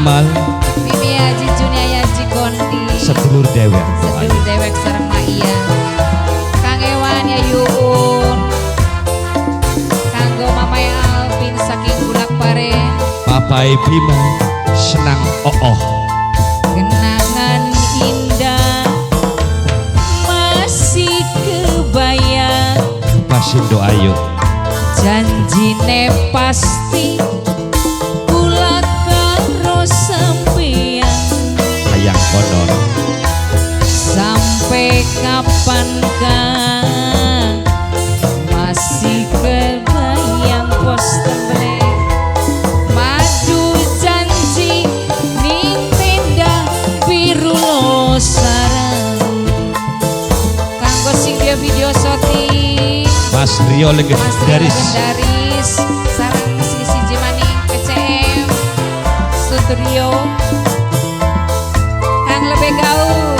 Kamal Mimi Haji Junia Haji Kondi sedulur dewek sedulur dewek sareng Mak Iya Kang Ewan ya Yuun kanggo Mamay Alvin saking Bulak Pare Papai Bima senang kenangan indah masih kebayang Pasindo Ayu janjine pasti kula karo sampeyan hayang konon sampai kapan kang masih kebayang pos temblek madu janji ning tenda biru losarang kanggo sing dia video syuting Mas Rio legendaris sarang siji maning KCM Studio Kang lebih gaul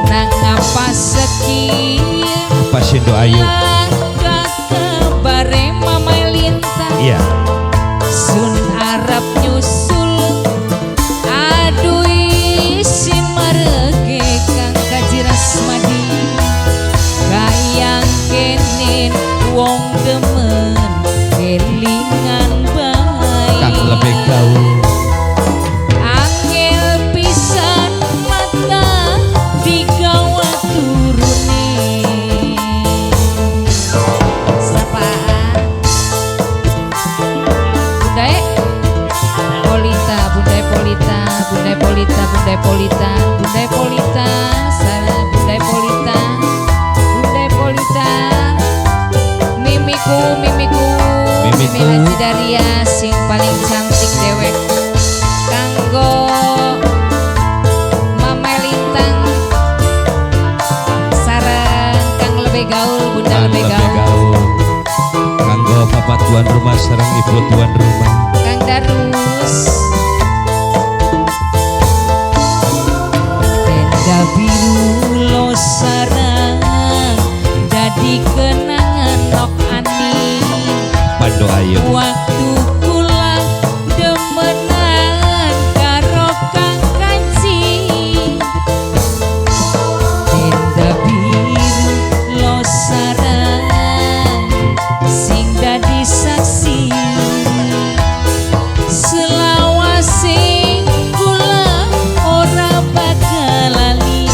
nang apa sekian Pasindo Ayu langkah kabare Mamay Lintang iya sun Arab nyusul aduh isin marege Kang Kaji Rasmadi kayang kenen wong demen kelingan baik Kang lebih gaul angel pisan mata digawa turune sapa Bundai Polita Bundai Polita Bundai Polita Bundai Polita Bundai Polita sana Bundai Polita Bundai Polita Mimiku Mimi Haji Daria sing paling cantik dewek kanggo Mamay Lintang sareng Kang lebih gaul Bunda Kang lebih lebih gaul gaul kanggo Bapak tuan rumah sareng Ibu tuan rumah Kang Darus tenda biru losarang dadi kenangan nok ani Pando Ayu waktu kula demenan karo Kang Kaji tenda biru losarang sing dadi saksi selawase kula ora bakal lali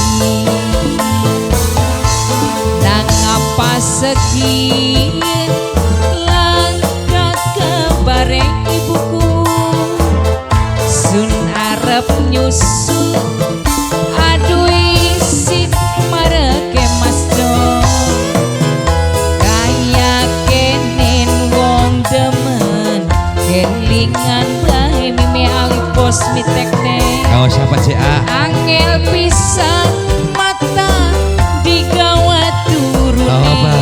nang apa sekian langkah kabare ibuku sun arep nyusul aduh isi mareke Mas Jo kaya kenen wong demen kelingan bae Mimi Ali Bos mitekne kau siapa CA angel pisan mata digawa turune Tobat.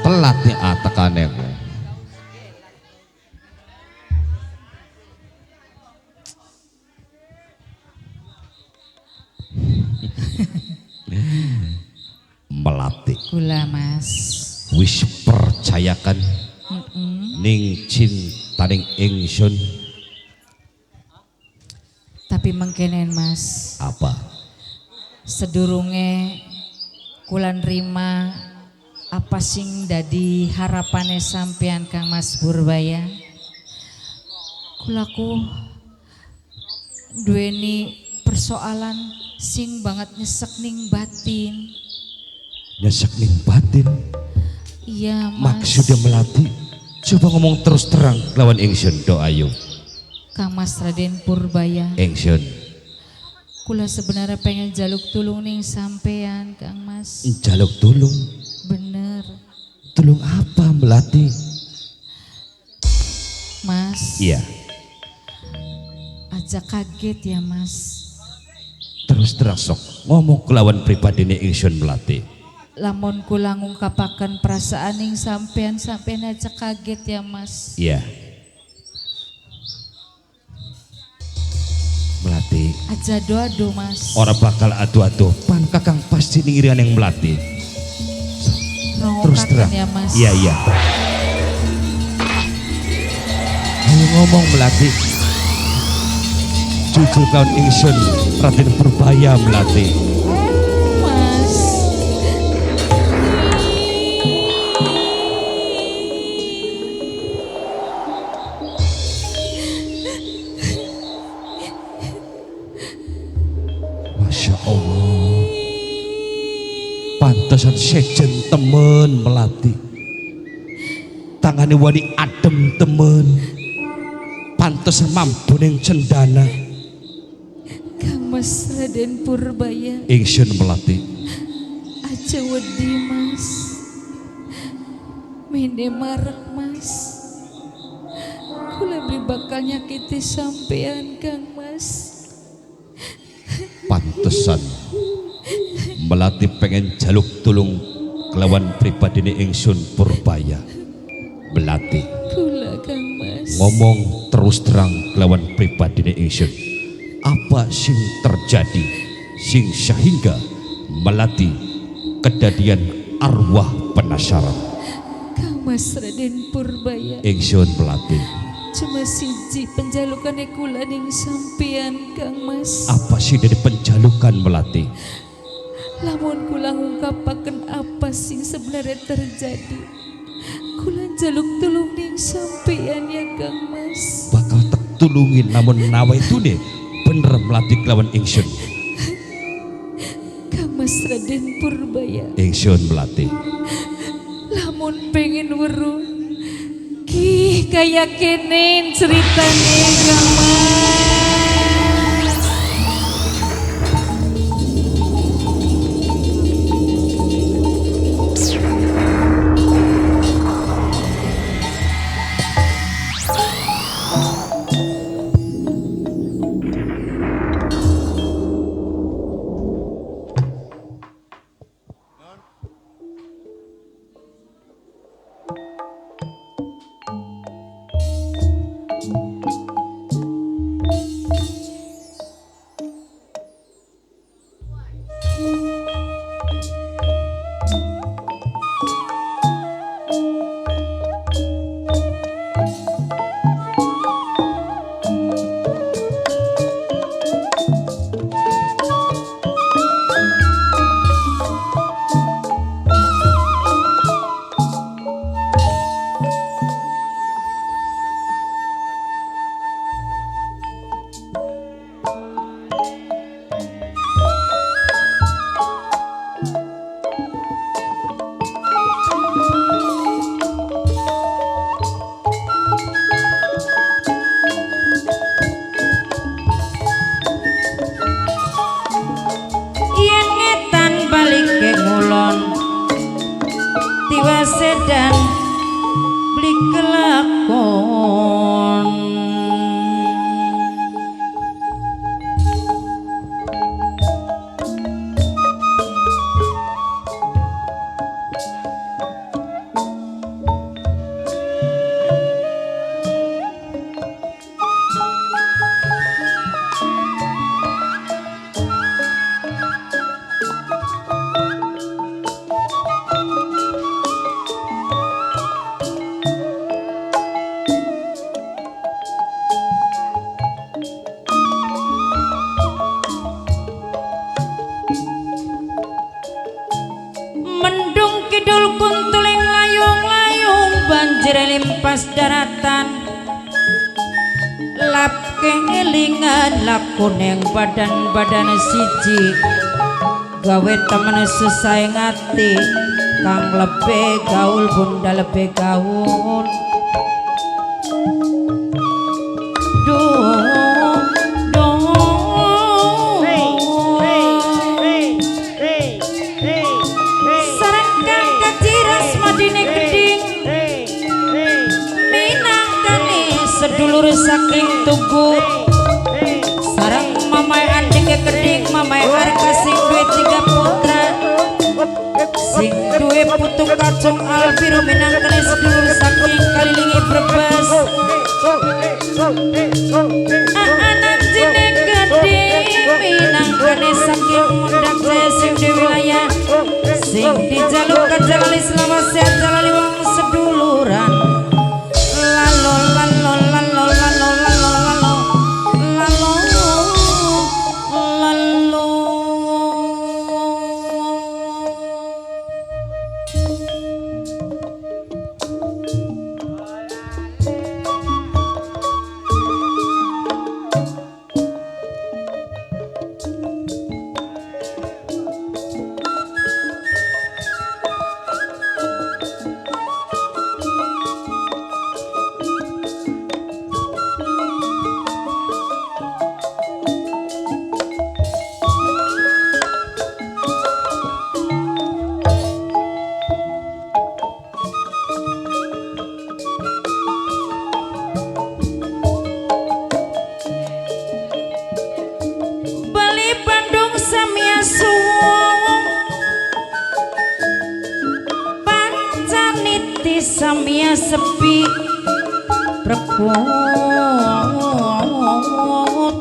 telat nih tekannya melatih kula Mas wis percayakan ning cintaning ingsun tapi mengkenen Mas apa sedurunge kula nrima apa sing dadi harapane sampean Kang Mas Purbaya kulaku duweni persoalan sing banget nyesek ning batin nyesek ning batin iya Mas maksudnya melatih coba ngomong terus terang lawan ingsun do ayu Kang Mas Raden Purbaya ingsun kula sebenarnya pengen jaluk tulung ning sampean Kang Mas jaluk tulung bener tulung apa melatih Mas iya aja kaget ya Mas terus terang sok ngomong kelawan pribadi ini ingsun melatih lamun kula ngungkapaken perasaan ning sampean aja kaget ya Mas iya melatih aja doa Mas orang bakal adu-adu pan kakang pasti ningirian yang melatih terus terang. ya Mas. Iya iya. Ayo ngomong Melati. Jujur kawan ingsun Raden Purbaya Melati. Mas. Masya Allah. Pantesan sejen temen Melati. Tangane wani adem temen. Pantesan mampu ning cendana. Kang Mas Raden Purbaya. Ingsun Melati. Aja wedi Mas. Mene marek Mas. Kula beli bakal nyakiti sampean Kang Mas. Pantesan Melati pengen jaluk tulung kelawan pribadine ingsun Purbaya. Melati Kula Kang Mas. ngomong terus terang kelawan pribadine ingsun. Apa sing terjadi sing sehingga Melati kedadian arwah penasaran. Kang Mas Raden Purbaya. Ingsun Melati. Cuma siji penjalukane kula ning sampean Kang Mas. Apa sih dari penjalukan Melati? Lamun kula ngungkapaken apa sing sebenarnya terjadi. Kula jaluk tulung ning sampean ya Kang Mas. Bakal tertulungin namun nawa itu nih bener Melati kelawan ingsun. Kang Mas Raden Purbaya. Ingsun Melati. Lamun pengen weruh ki kaya kene ceritane Kang Mas. Sedan beli kelakon mendung kidul kuntuling layung-layung banjir limpas daratan lap kengelingan lakuning badan-badan siji gawe temen sesaing ati kang lebih gaul bunda lebih gaul sedulur saking tugu sarang mamai andike keding mamai harga sing duwe 3 putra sing duwe putu kacung albiru minangkane sedulur saking kalilingi brebes anak jine gedhe minangkane saking mundang sing di wilayah sing sing dijaluk kajalali selawas sehat jalali wong seduluran lalo lalo lalo lalo lalo lalo lalo lalo Bali Bandung samia suwung pancaniti samia sepi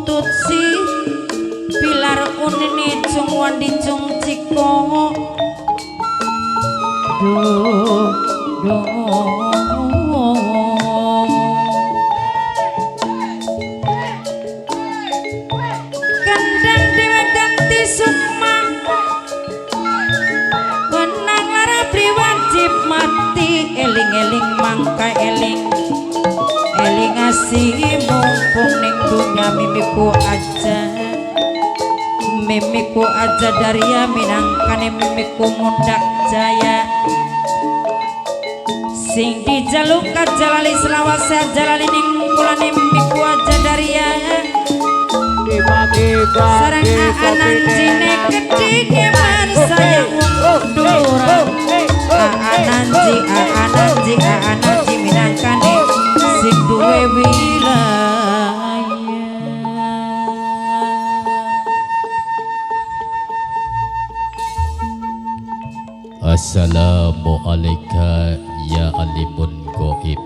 tutsi pilar unine cung wandi cung ciko do Kendang dewa ganti sukma benang lara priwajib mati eling-eling mangka eling eling asih mumpung ning dunya mimiku aja daria minangkane mimiku mundak jaya sing dijaluk kajalali selawas sehat jalali ning kulane mimiku aja daria sarang aanan jine kedike man sayang duluran aanan ji minangkane sing duwe wilayah. Assalamualaikum ya alimun goib.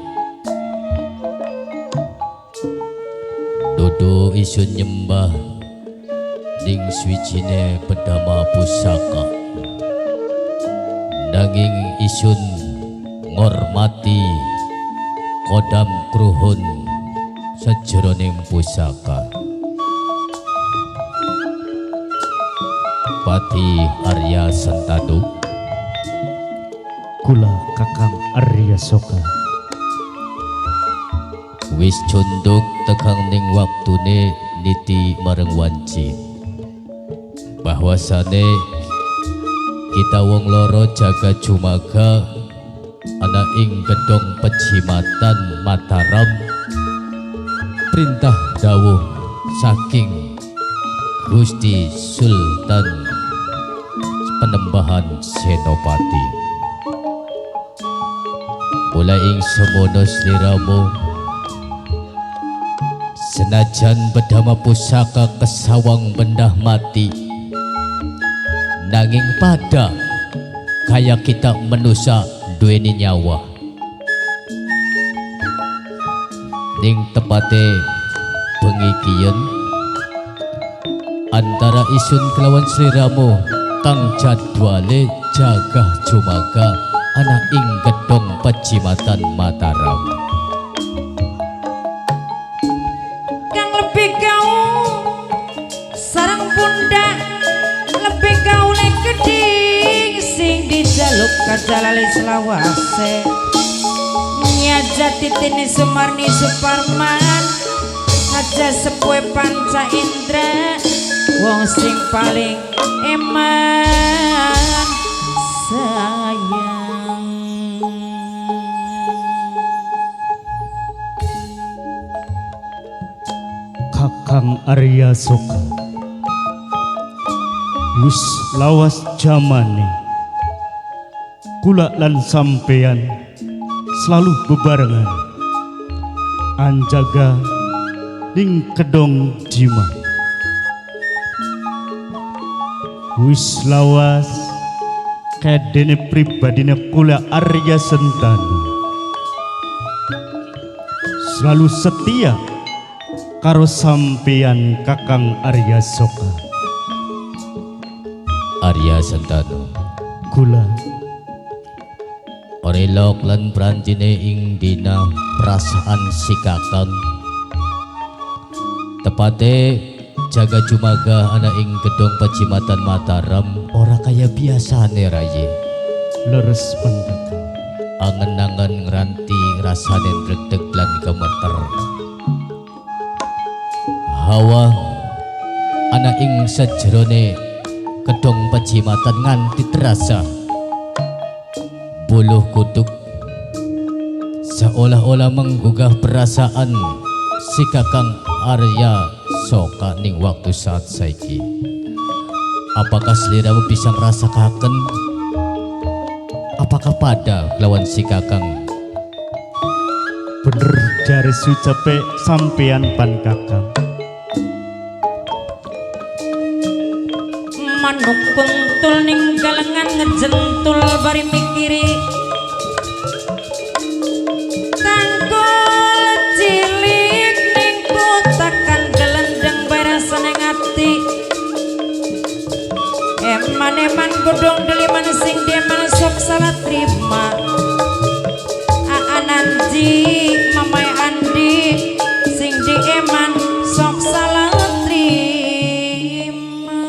Dodo isun nyembah ning suwijine pedama pusaka nanging isun ngormati kodam kruhun sajroning pusaka Pati Arya Sentadu kula Kakang Arya Soka wis condok tekang ning waktune niti mareng wanci bahwasane kita wong loro jaga jumaga ana ing gedong Pejimatan Mataram perintah dawuh saking Gusti Sultan Penembahan Senopati mulai ing semono sliramu senajan bedama pusaka kesawang bendah mati nanging pada kaya kita manusia duweni nyawa ning tepate bengi kiyen antara isun kelawan sliramu kang jadwale jaga jumaga ana ing gedong Pejimatan Mataram kang lebih kau sarang pundak lebih kau lek keding sing dijaluk kajalali selawase nyajati tini Sumarni Suparman aja sepue panca indra wong sing paling eman sayang Kakang Arya Soka wis lawas jamane kula lan sampeyan selalu bebarengan anjaga ning kedong jima wis lawas kadene pribadine kula Arya Sentanu selalu setia karo sampeyan Kakang Arya Soka Arya Sentanu Kula Orelok lan brantine ing dina perasaan si Kakang tepate jaga jumaga ana ing gedung Pecimatan Mataram ora kaya biasane raye leres Kakang. angen-angen ngranti rasane ndredeg lan gemeter hawa ana ing sajerone gedung Pecimatan nganti terasa buluh kutub seolah-olah menggugah perasaan si Kakang Arya Soka ning waktu saat saiki. Apakah seliramu bisa merasakan? Apakah pada lawan si Kakang? Bener jari sucape sampean pan Kakang. Manuk kuntul ning galengan ngejentul bari mikiri tangkul cilik ning kotakan gelendeng barasane ngati eman godhong deliman sing deman sok salah terima Ananji mamai Andi sing di eman sok salah terima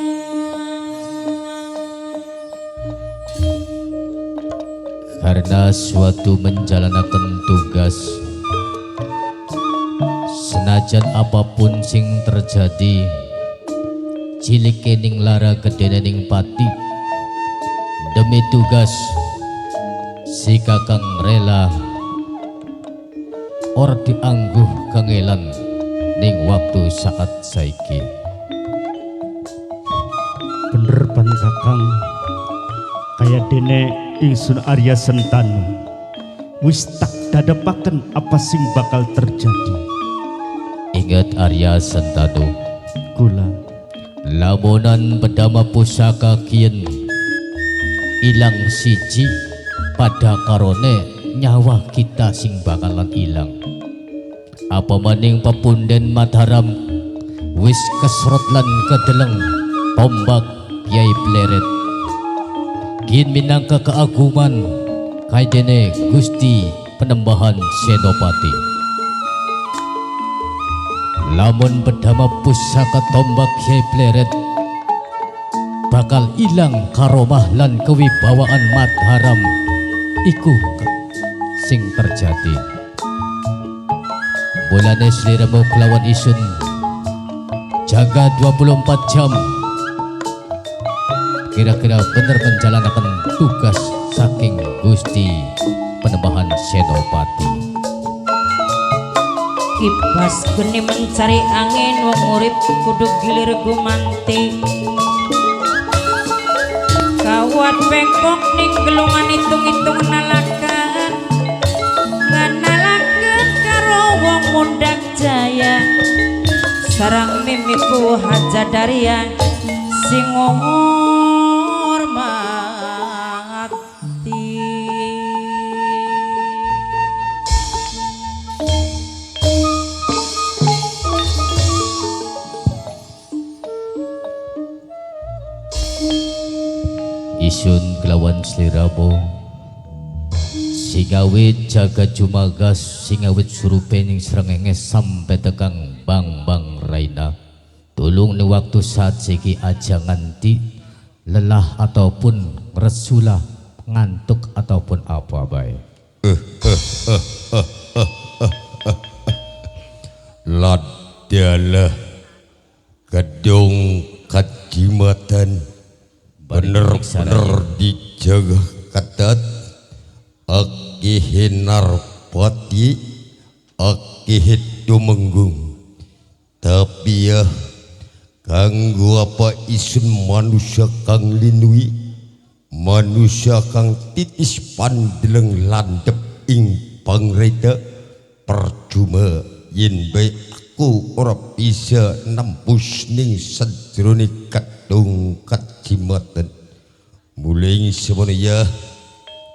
Karena suatu menjalankan tugas senajan apapun sing terjadi cilik kening lara gedene ning pati demi tugas si Kakang rela or diangguh kangelan ning waktu saat saiki. Bener pan Kakang, kaya dene ingsun Arya Sentanu wis tak dadapaken apa sing bakal terjadi. Ingat Arya Sentanu, Kula lamunan pedama pusaka kien ilang siji pada karone nyawa kita sing bakalan ilang. Apa maning pepunden Mataram wis kesrot lan kedeleng tombak Kyai Pleret kien minangka keagungan kaidene Gusti Penembahan Senopati. Lamun pedama pusaka tombak Kyai Pleret bakal ilang karomah lan kewibawaan Mataram iku sing terjadi. Bulane sliramu kelawan isun jaga 24 jam kira-kira bener menjalankan tugas saking Gusti Penembahan Senopati. Kipas geni mencari angin wong urip kudu gilir gumanti kawat bengkok ning gelungan hitung-hitung nalakan nganalakan karo wong mundak jaya sarang mimiku hajadaria sing ngormati. Isun kelawan sliramu singawit jaga jumagas singawit surupe ning srengenge sampai tekang bang Raina tulung ni waktu saat siki aja nganti lelah ataupun resula ngantuk ataupun apa bae. Ladalah gedung Pecimatan bener-bener dijaga ketat akihin narpati akihin dumenggung tapi ya kanggo apa isun manusia kang linui manusia kang titis pandeleng landep ing pangreta percuma yen bae aku ora bisa nembus ning sajroning gedung Pecimatan mulai semono ya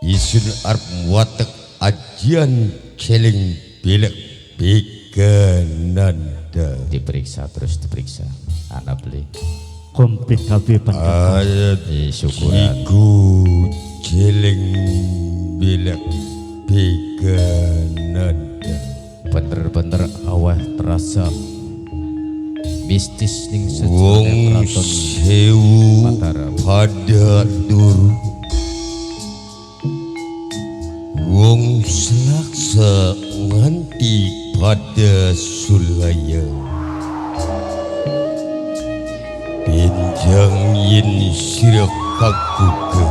isun arep watek ajian keling bilek begananda Diperiksa terus diperiksa anak beli komplit kabeh pan Kakang. ayat syukuran iku guru wong selaksa nganti pada sulaya benjang yen sira kaguga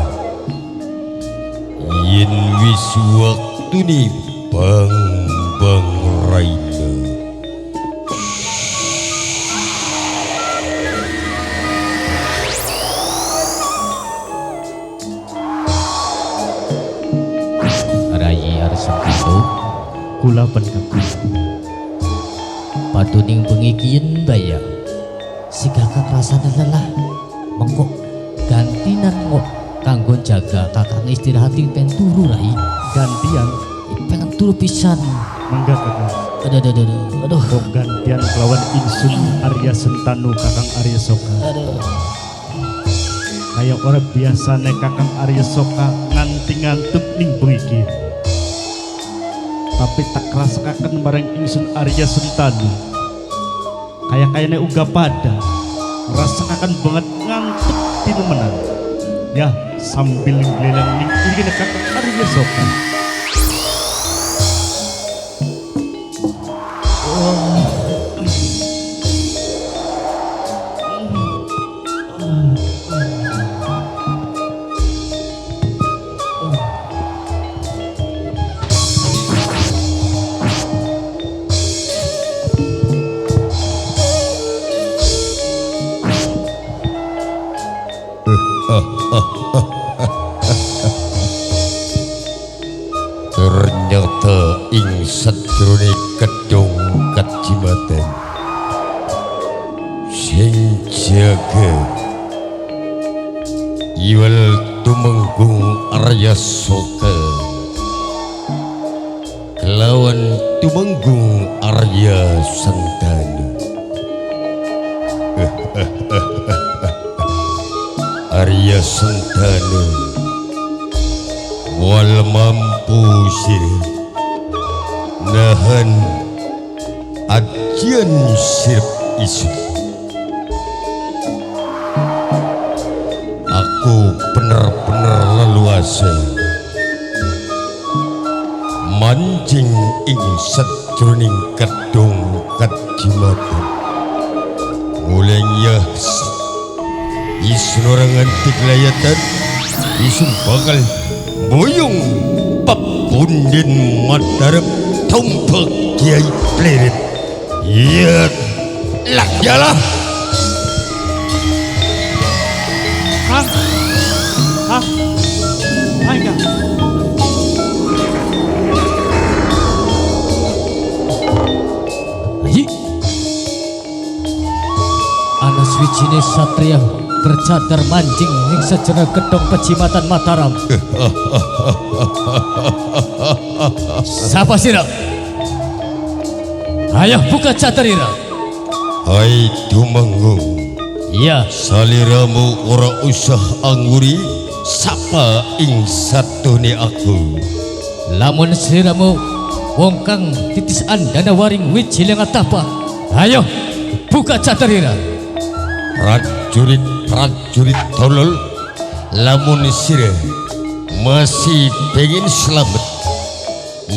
yen wis waktune bang raina Rayi Arsakito kula pan kakang patuning pengikien baya si kakang rasanya lelah mengkok gantinan ngok kanggo jaga kakang istirahating pen turu Rai gantian pengen turu pisan mangga kakang aduh kok gantian kelawan Insun Arya Sentanu kakang Arya Soka kayak orang biasa nek kakang Arya Soka nganti ngantuk ning bengi tapi tak rasakan bareng Insun Arya Sentanu kayaknya uga pada rasakan banget ngantuk tinemenan ya sambil ngelilang ning ingin kakang Arya Soka ternyata ing sadurunge kedung kajimaten sing jaga iwal tumenggung Arya Soka kelawan tumenggung Arya Sentanu Arya Sentanu wal mampu sir nahan ajian sirp isu aku benar-benar leluasa mancing ing sadroning kedung kajimaten mulai isun orang antik layatan isun bakal boyong papundin Mataram tombak Kiai Pleret iya lakyalah ayo Ayi anak suwijine satria bercadar mancing ing sejenak gedong pecimatan Mataram. Siapa sira? Ayo buka cadar ira. hai Tumenggung Iya, saliramu ora usah angguri sapa ing satune aku lamun sliramu wong kang titis andana waring wijil yang atapa. Ayo buka cadar ira. prajurit tolol lamun sira masih pengen selamat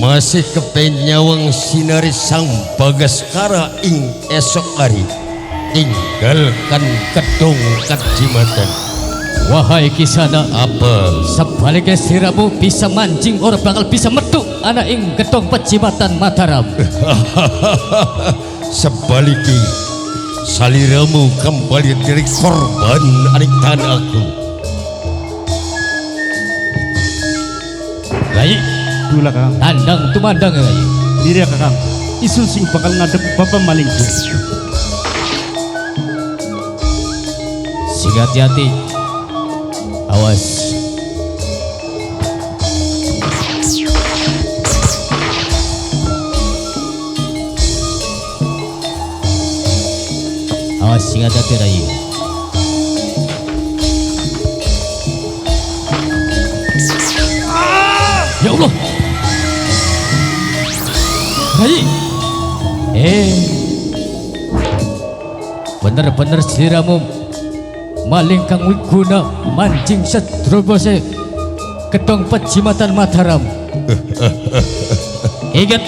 masih kepengen nyawang sinari sang Bagaskara ing esok hari tinggalkan kedung kajimaten. Wahai Kisana, Apa sebaliknya sliramu bisa mancing ora bakal bisa metu anak ing gedong pecimatan Mataram. sebaliknya saliramu kembali dari korban adik tanah aku. Rai, dula kakang tandang tumandang Rai. diri ya kakang Isun sing bakal ngadep bapak maling Sing hati-hati, awas. Awas sing hati-hati Rai. Ya Allah, Rai. Bener-bener sliramu maling kang wiguna mancing setrobose ketong pejimatan Mataram. Ingat,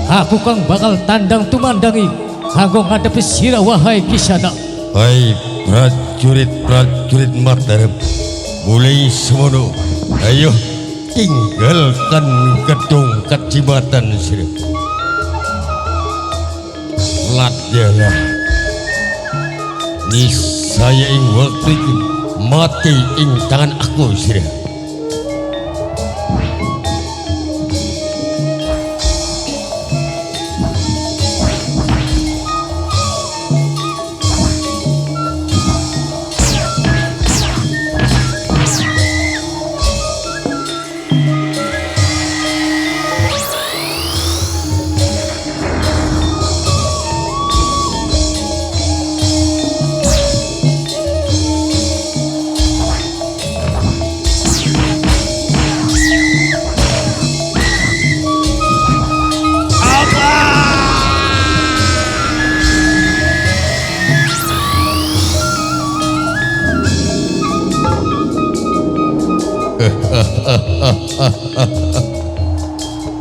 aku kang bakal tandang tumandangi kanggo ngadepi sira wahai Kisana. Hai prajurit Mataram, mulai semono ayo tinggalkan gedung kejimatan sira. Latyalah niscaya ing waktu iki mati ing tangan aku sira.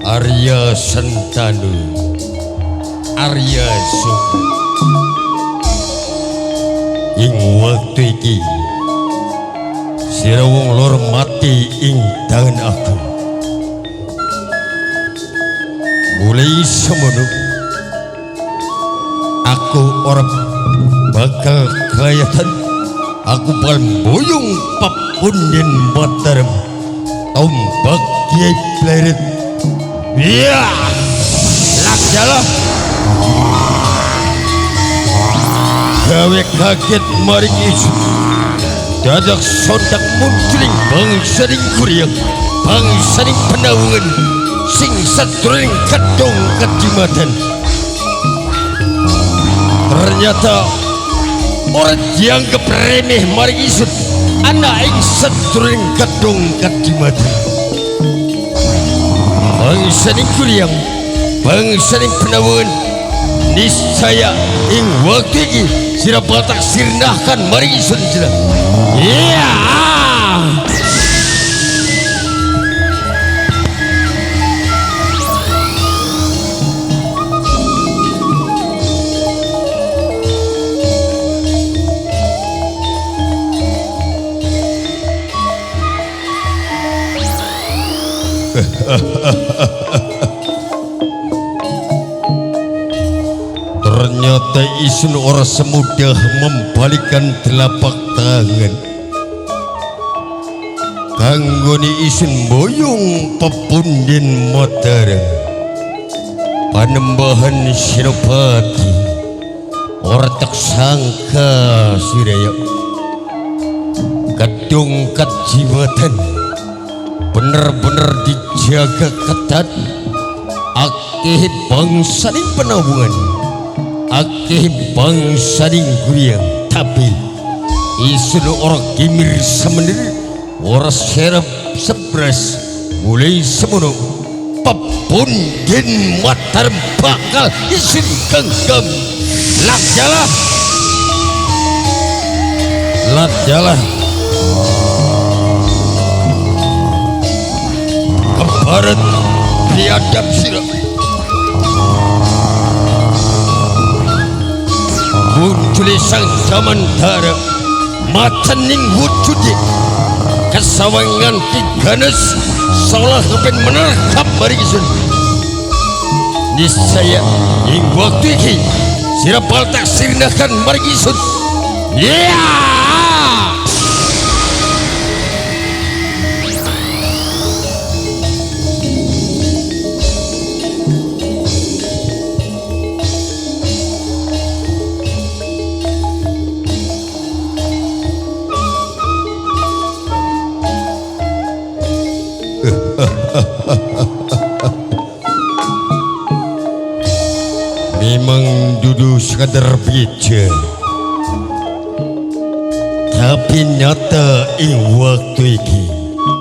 Arya Sentanu, Arya Suka. Ing waktu iki sira wong lor mati ing tangan aku. Mulai semono aku orang bakal kayatan, aku bakal boyong papunden Mataram tombak Kiai Pleret. Iya, lakjalah gawe kaget maring isu dadak sondak munculing bangsa ning Kuryang, bangsa ning Penawungan sing sadurung kedong kejimatan. Ternyata orang dianggap remeh maring isu anak ing sadurung kedong kejimatan. Bangsa ning Kuryang, bangsa ning Penawungan niscaya ing waktu iki sira batak sirnahkan mari isun sira. Iya. Ternyata isun ora semudah membalikkan telapak tangan. Kanggone isun boyong pepunden Mataram, panembahan Senopati ora tak sangka siraya gedung kejimatan bener-bener dijaga ketat. Akeh bangsa ning Penawungan, akeh bangsa ning Kuryang, tapi isun ora kimir semenir, ora serap sepres. Mulai semono pepunden Mataram bakal isun genggam. Lakjalah, lakjalah kebarat biadab sira. Muncul sang Jamantara macan ning wujudnya kesawangan tiganes seolah kepen menerkap bari isun. Niscaya ing waktu iki sira baltak sirnahkan mari isun. Yeah! Memang dudu sekadar beja, tapi nyata ing waktu iki